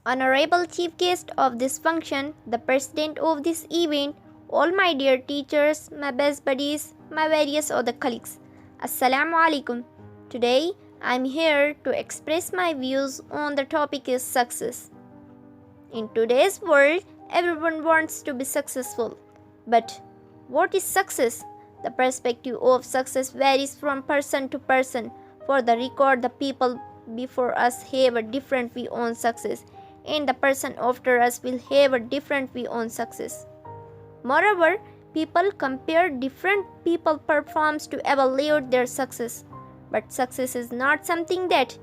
Honorable Chief Guest of this function, the President of this event, all my dear teachers, my best buddies, my various other colleagues. Assalamu alaikum. Today, I am here to express my views on the topic is success. In today's world, everyone wants to be successful. But what is success? The perspective of success varies from person to person. For the record, the people before us have a different view on success, and the person after us will have a different view on success. Moreover, people compare different people performs to evaluate their success. But success is not something that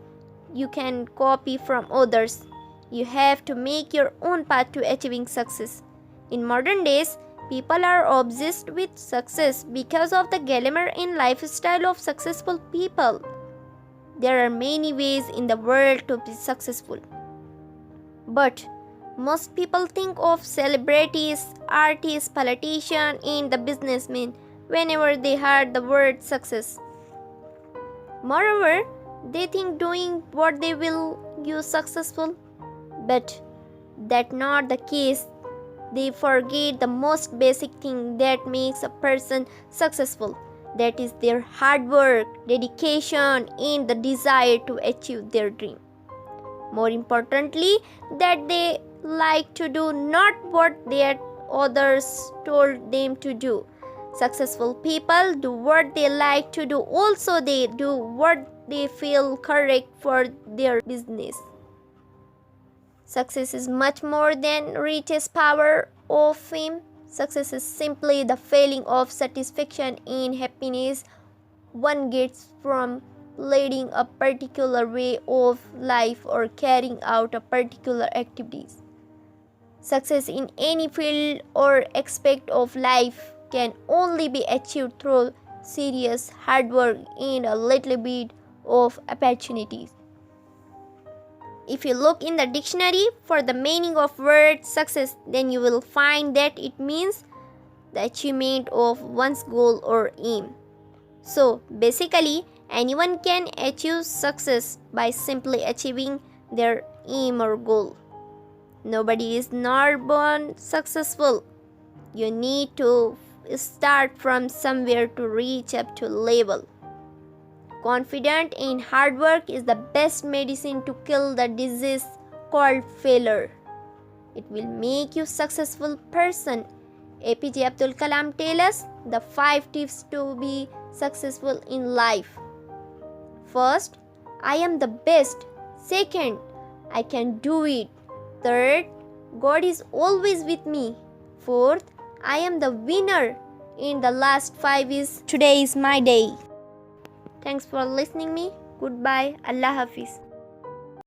you can copy from others. You have to make your own path to achieving success. In modern days, people are obsessed with success because of the glamour and lifestyle of successful people. There are many ways in the world to be successful. But most people think of celebrities, artists, politicians, and the businessmen whenever they heard the word success. Moreover, they think doing what they will you successful. But that's not the case. They forget the most basic thing that makes a person successful. That is their hard work, dedication, and the desire to achieve their dream. More importantly, that they like to do not what their others told them to do. Successful people do what they like to do. Also, they do what they feel correct for their business. Success is much more than riches, power, or fame. Success is simply the feeling of satisfaction and happiness one gets from leading a particular way of life or carrying out a particular activities. Success in any field or aspect of life can only be achieved through serious hard work and a little bit of opportunities. If you look in the dictionary for the meaning of word success, then you will find that it means the achievement of one's goal or aim. So basically, anyone can achieve success by simply achieving their aim or goal. Nobody is not born successful. You need to start from somewhere to reach up to level. Confidence and hard work is the best medicine to kill the disease called failure. It will make you a successful person. APJ Abdul Kalam tells us the 5 tips to be successful in life. First, I am the best. Second, I can do it. Third, God is always with me. Fourth, I am the winner. And the last 5 is today is my day. Thanks for listening me. Goodbye. Allah Hafiz.